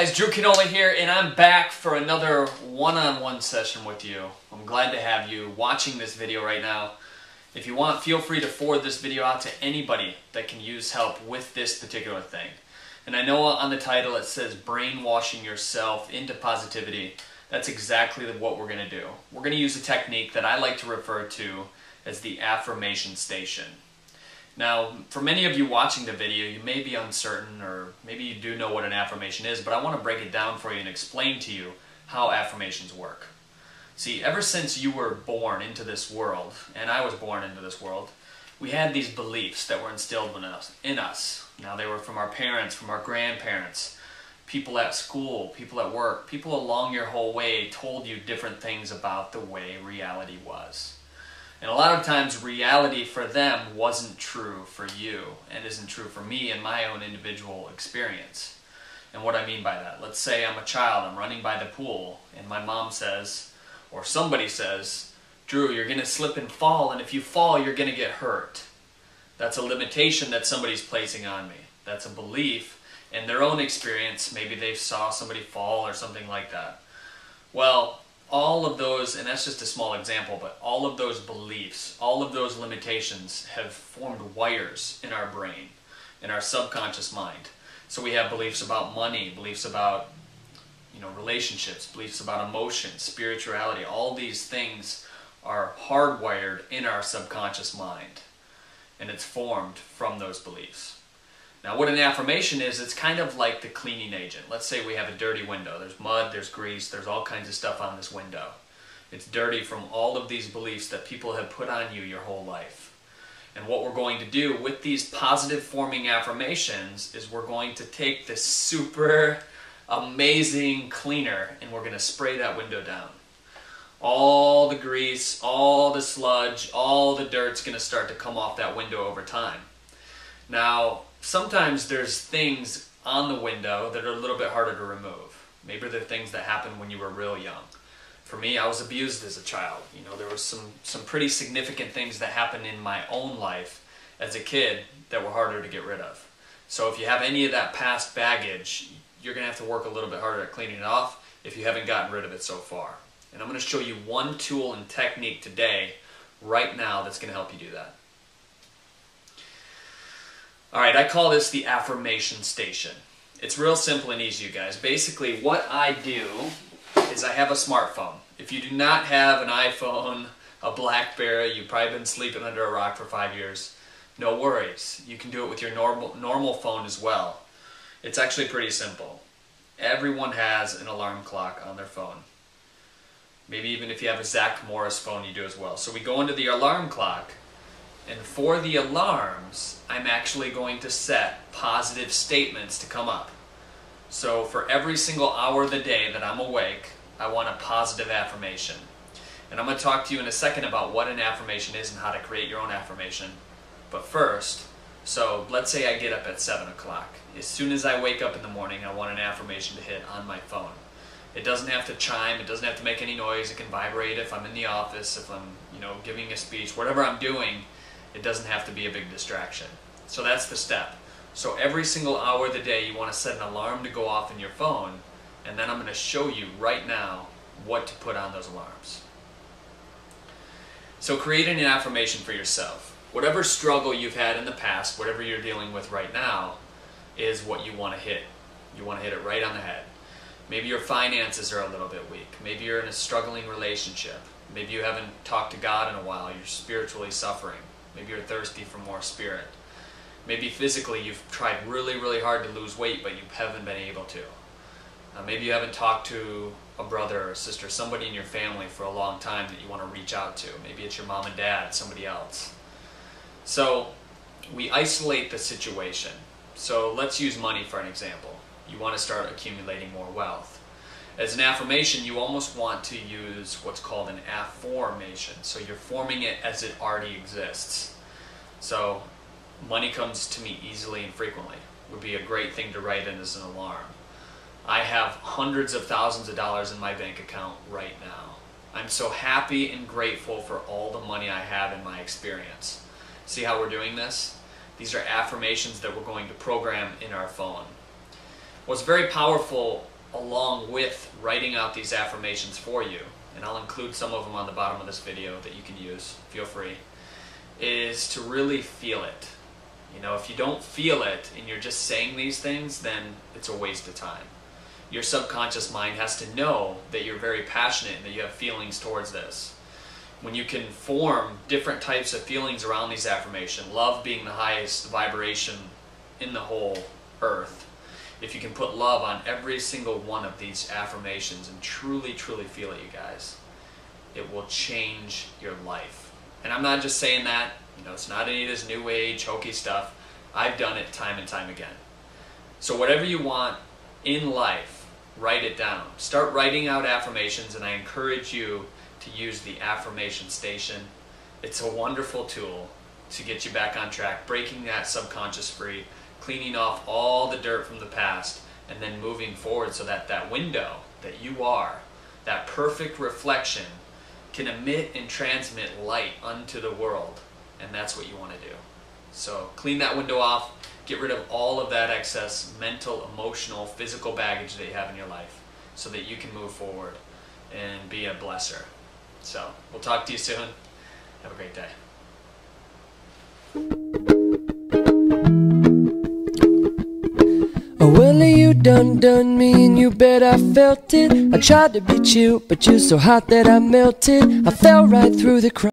guys, Drew Canola here, and I'm back for another one-on-one session with you. I'm glad to have you watching this video right now. If you want, feel free to forward this video out to anybody that can use help with this particular thing. And I know on the title it says brainwashing yourself into positivity. That's exactly what we're going to do. We're going to use a technique that I like to refer to as the Affirmation Station. Now, for many of you watching the video, you may be uncertain, or maybe you do know what an affirmation is, but I want to break it down for you and explain to you how affirmations work. See, ever since you were born into this world, and I was born into this world, we had these beliefs that were instilled in us. Now, they were from our parents, from our grandparents, people at school, people at work, people along your whole way told you different things about the way reality was. And a lot of times reality for them wasn't true for you and isn't true for me in my own individual experience. And what I mean by that, let's say I'm a child, I'm running by the pool, and my mom says, or somebody says, Drew, you're going to slip and fall, and if you fall, you're going to get hurt. That's a limitation that somebody's placing on me. That's a belief in their own experience. Maybe they saw somebody fall or something like that. Well, all of those, and that's just a small example, but all of those beliefs, all of those limitations have formed wires in our brain, in our subconscious mind. So we have beliefs about money, beliefs about relationships, beliefs about emotion, spirituality. All these things are hardwired in our subconscious mind, and it's formed from those beliefs. Now, what an affirmation is, it's kind of like the cleaning agent. Let's say we have a dirty window. There's mud, there's grease, there's all kinds of stuff on this window. It's dirty from all of these beliefs that people have put on you your whole life. And what we're going to do with these positive forming affirmations is we're going to take this super amazing cleaner and we're going to spray that window down. All the grease, all the sludge, all the dirt's going to start to come off that window over time. Now, sometimes there's things on the window that are a little bit harder to remove. Maybe they're things that happened when you were real young. For me, I was abused as a child. There was some pretty significant things that happened in my own life as a kid that were harder to get rid of. So if you have any of that past baggage, you're going to have to work a little bit harder at cleaning it off if you haven't gotten rid of it so far. And I'm going to show you one tool and technique today, right now, that's going to help you do that. Alright, I call this the Affirmation Station. It's real simple and easy, you guys. Basically, what I do is I have a smartphone. If you do not have an iPhone, a BlackBerry, you've probably been sleeping under a rock for 5 years, no worries. You can do it with your normal phone as well. It's actually pretty simple. Everyone has an alarm clock on their phone. Maybe even if you have a Zach Morris phone, you do as well. So we go into the alarm clock, and for the alarms, I'm actually going to set positive statements to come up. So for every single hour of the day that I'm awake, I want a positive affirmation. And I'm going to talk to you in a second about what an affirmation is and how to create your own affirmation. But first, so let's say I get up at 7 o'clock. As soon as I wake up in the morning, I want an affirmation to hit on my phone. It doesn't have to chime, it doesn't have to make any noise, it can vibrate if I'm in the office, if I'm giving a speech, whatever I'm doing. It doesn't have to be a big distraction. So that's the step. So every single hour of the day you want to set an alarm to go off in your phone, and then I'm going to show you right now what to put on those alarms. So creating an affirmation for yourself. Whatever struggle you've had in the past, whatever you're dealing with right now, is what you want to hit. You want to hit it right on the head. Maybe your finances are a little bit weak. Maybe you're in a struggling relationship. Maybe you haven't talked to God in a while. You're spiritually suffering. Maybe you're thirsty for more spirit. Maybe physically you've tried really, really hard to lose weight, but you haven't been able to. Maybe you haven't talked to a brother or a sister, somebody in your family for a long time that you want to reach out to. Maybe it's your mom and dad, somebody else. So we isolate the situation. So let's use money for an example. You want to start accumulating more wealth. As an affirmation, you almost want to use what's called an affirmation. So you're forming it as it already exists. So money comes to me easily and frequently. Would be a great thing to write in as an alarm. I have hundreds of thousands of dollars in my bank account right now. I'm so happy and grateful for all the money I have in my experience. See how we're doing this? These are affirmations that we're going to program in our phone. What's very powerful along with writing out these affirmations for you, and I'll include some of them on the bottom of this video that you can use, feel free, is to really feel it. You know, if you don't feel it and you're just saying these things, then it's a waste of time. Your subconscious mind has to know that you're very passionate and that you have feelings towards this. When you can form different types of feelings around these affirmations, love being the highest vibration in the whole earth, if you can put love on every single one of these affirmations and truly, truly feel it, you guys, it will change your life. And I'm not just saying that, you know, it's not any of this new age, hokey stuff. I've done it time and time again. So whatever you want in life, write it down. Start writing out affirmations, and I encourage you to use the Affirmation Station. It's a wonderful tool to get you back on track, breaking that subconscious free, cleaning off all the dirt from the past, and then moving forward so that that window that you are, that perfect reflection, can emit and transmit light unto the world. And that's what you want to do. So clean that window off, get rid of all of that excess mental, emotional, physical baggage that you have in your life so that you can move forward and be a blesser. So we'll talk to you soon. Have a great day. Oh, Willie, you done me, and you bet I felt it. I tried to beat you, but you're so hot that I melted. I fell right through the crowd.